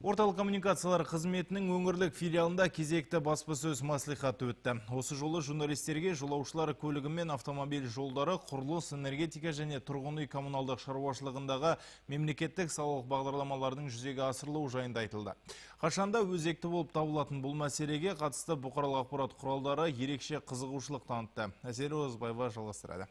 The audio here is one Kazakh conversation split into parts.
Орталық коммуникациялар қызметінің өңірлік филиалында кезекті баспасөз маслихаты өтті. Осы жолы журналистерге жолаушылар көлігі мен автомобиль жолдары, құрылыс, энергетика және тұрғын үй коммуналдық шаруашылығындағы мемлекеттік салық бағдарламалардың жүзеге асырылуы жайында айтылды. Қашанда өзекті болып табылатын бұл мәселеге қатысты бұқаралық ақпарат құралдары ерекше қызығушылық танытты. Әсел Озбаева жалғастырады.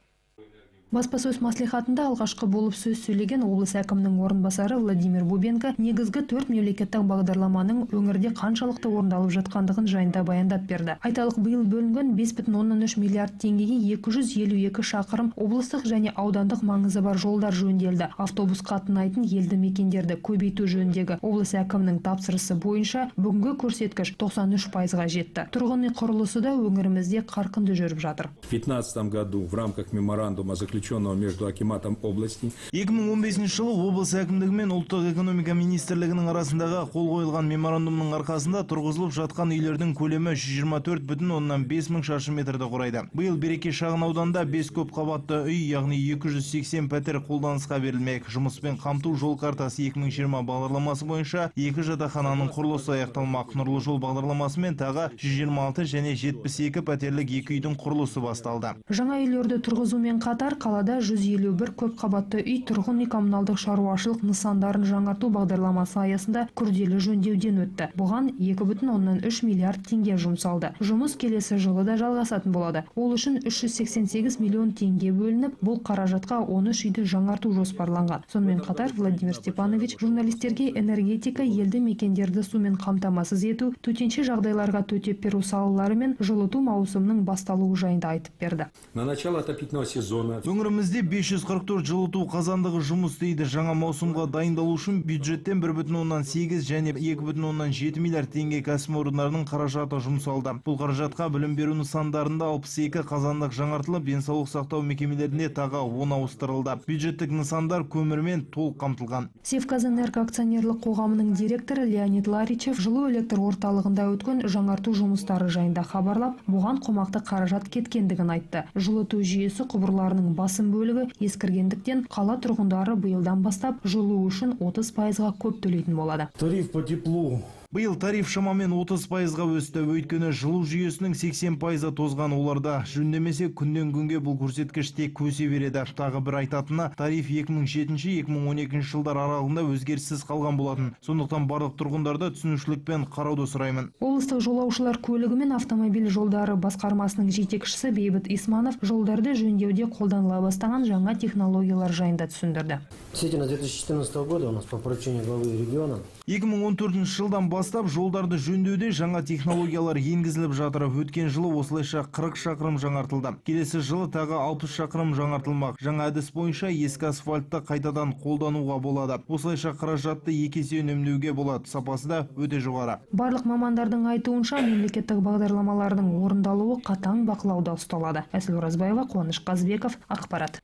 Баспасөз маслихатында алғашқы болып сөз сөйлеген облыс әкімінің орынбасары Владимир Бубенко негізгі 4 мемлекеттік бағдарламаның өңірде қаншалықты орындалып жатқандығын жайында баяндап берді. Айталық, биыл бөлінген 5,3 миллиард теңгеге 252 шақырым облыстық және аудандық маңызы бар жолдар жөнделді. Автобус қатынайтын елді мекендерді көбейту жөніндегі облыс әкімінің тапсырысы бойынша бүгінгі көрсеткіш 93%-ға жетті. Тұрғын үй құрылысы да өңірімізде қарқынды жүріп жатыр. В 2015 году в рамках меморандума между акиматом области. 2015 жылы облыс әкімдігі мен ұлттық экономика министрлігінің арасындағы қол қойылған меморандумның арқасында тұрғызылып жатқан үйлердің көлемі 124,5 мың шаршы метрді құрайды. Биыл Береке шағын ауданында 5 көп қабатты үй, яғни 280 пәтер қолданысқа берілмек. Жұмыспен қамту жол картасы 2020 бағдарламасы бойынша 2 жатақхананың құрылысы аяқталмақ. Нұрлы жол бағдарламасы мен тағы 126 және 72 пәтерлік 2 үйдің құрылысы басталды. Жаңа үйлерді тұрғызумен қатар қалада 151 көп қабатты үй, тұрғын үй коммуналдық шаруашылық нысандарын жаңарту бағдарламасы аясында күрделі жөндеуден өтті. Бұған 2,3 миллиард теңге жұмсалды. Жұмыс келесі жылы да жалғасатын болады. Ол үшін 388 миллион теңге бөлініп, бұл қаражатқа 13 үйді жаңарту жоспарланған. Сонымен қатар Владимир Степанович журналистерге энергетика, елді мекендерді сумен қамтамасыз ету, төтенше жағдайларға төтеп беру салалары мен жылыту маусымының басталуы жайында айтып берді. На начало отопительного сезона Өңірімізде 544 жылыту қазандығы жұмыс істейді. Жаңа маусымға дайындалу үшін бюджеттен 1,8 және 2,7 миллиард теңге кәсіпорындарының қаражаты жұмсалды. Бұл қаражатқа білім беру нысандарында 62 қазандық жаңартылып, денсаулық сақтау мекемелерінде тағы 10 ауыстырылды. Бюджеттік нысандар көмірмен толық қамтылған. Севказэнерго акционерлік қоғамының директоры Леонид Ларичев жылу электр орталығында өткен жаңарту жұмыстары жайында хабарлап, бұған қомақты қаражат кеткендігін айтты. Жылыту жүйесі құбырларының басым бөлігі ескіргендіктен қала тұрғындары биылдан бастап жылу үшін 30%-ға көп төлейтін болады. Тариф по теплу. Биыл тариф шамамен 30%-ға өсті. Өйткені жылу жүйесінің 80%-ы тозған, оларда жөндемесе күннен күнге бұл көрсеткіш тек өсе береді. Тағы бір айтатыны, тариф 2007-2012 жылдар аралығында өзгеріссіз қалған болатын. Сондықтан барлық тұрғындарды түсінушілікпен қарауды сұраймын. Облыстық жолаушылар көлігі мен автомобиль жолдары басқармасының жетекшісі Бейбіт Исманов жолдарды жөндеуде қолданыла бастаған жаңа технологиялар жайында түсіндірді. Действительно, с 2014 года у нас по поручению главы региона 2014 жылдан бастап жолдарды жөндеуде жаңа технологиялар енгізіліп жатыр. Өткен жылы осылайша 40 шақырым жаңартылды. Келесі жылы тағы 60 шақырым жаңартылмақ. Жаңа әдіс бойынша ескі асфальтты қайтадан қолдануға болады. Осылайша қаражатты 2 есе үнемдеуге болады. Сапасы да өте жоғары. Барлық мамандардың айтуынша мемлекеттік бағдарламалардың орындалуы қатаң бақылауда ұсталады. Әсел Оразбаева, Қуаныш Қазбеков, ақпарат.